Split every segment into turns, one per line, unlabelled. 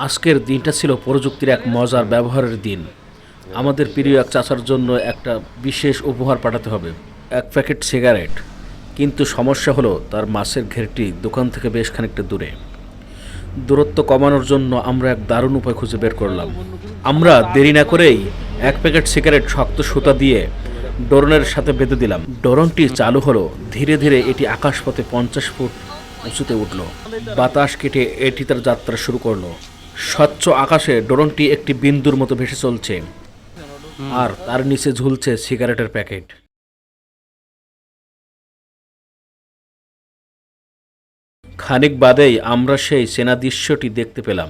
আজকের দিনটা ছিল প্রযুক্তির এক মজার ব্যবহারের দিন। আমাদের প্রিয় এক চাচার জন্য একটা বিশেষ উপহার পাঠাতে হবে, এক প্যাকেট সিগারেট। কিন্তু সমস্যা হলো তার মাছের ঘেরটি দোকান থেকে বেশ খানিকটা দূরে। দূরত্ব কমানোর জন্য আমরা এক দারুণ উপায় খুঁজে বের করলাম। আমরা দেরি না করেই এক প্যাকেট সিগারেট শক্ত সুতা দিয়ে ড্রোনের সাথে বেঁধে দিলাম। ড্রোনটি চালু হলো। ধীরে ধীরে এটি আকাশপথে 50 ফুট উঁচুতে উঠল। বাতাস কেটে এটি তার যাত্রা শুরু করলো। স্বচ্ছ আকাশে ড্রোনটি একটি বিন্দুর মতো ভেসে চলছে, আর তার নিচে ঝুলছে সিগারেটের প্যাকেট। খানিক বাদেই আমরা সেই চেনা দৃশ্যটি দেখতে পেলাম।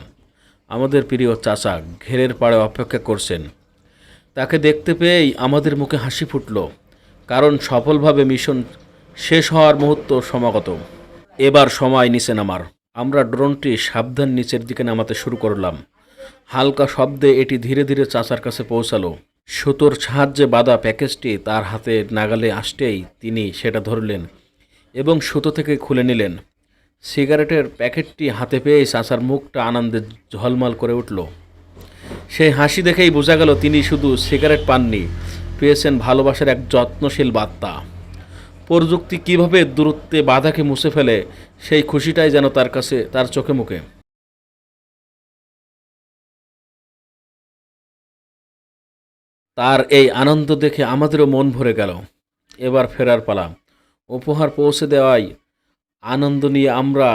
আমাদের প্রিয় চাচা ঘেরের পাড়ে অপেক্ষা করছেন। তাকে দেখতে পেয়েই আমাদের মুখে হাসি ফুটল, কারণ সফলভাবে মিশন শেষ হওয়ার মুহূর্ত সমাগত। এবার সময় নিচে নামার। আমরা ড্রোনটি সাবধান নিচের দিকে নামাতে শুরু করলাম। হালকা শব্দে এটি ধীরে ধীরে চাচার কাছে পৌঁছালো। সুতোর সাহায্যে বাঁধা প্যাকেজটি তার হাতে নাগালে আসতেই তিনি সেটা ধরলেন এবং সুতো থেকে খুলে নিলেন। সিগারেটের প্যাকেটটি হাতে পেয়ে চাচার মুখটা আনন্দে ঝলমল করে উঠল। সেই হাসি দেখেই বোঝা গেল তিনি শুধু সিগারেট পাননি, পেয়েছেন ভালোবাসার এক যত্নশীল বার্তা। প্রযুক্তি কীভাবে দূরত্বে বাধাকে মুছে ফেলে, সেই খুশিটাই যেন তার কাছে তার চোখে মুখে। তার এই আনন্দ দেখে আমাদেরও মন ভরে গেল। এবার ফেরার পালা। উপহার পৌঁছে দেওয়ায় আনন্দ নিয়ে আমরা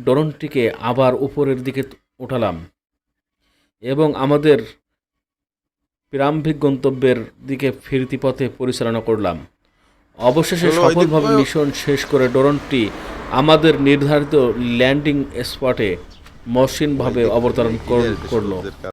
ড্রোনটিকে আবার উপরের দিকে উঠালাম এবং আমাদের প্রারম্ভিক গন্তব্যের দিকে ফিরতি পথে পরিচালনা করলাম। অবশেষে সফলভাবে মিশন শেষ করে ড্রোনটি আমাদের নির্ধারিত ল্যান্ডিং স্পটে মসৃণভাবে অবতরণ করলো।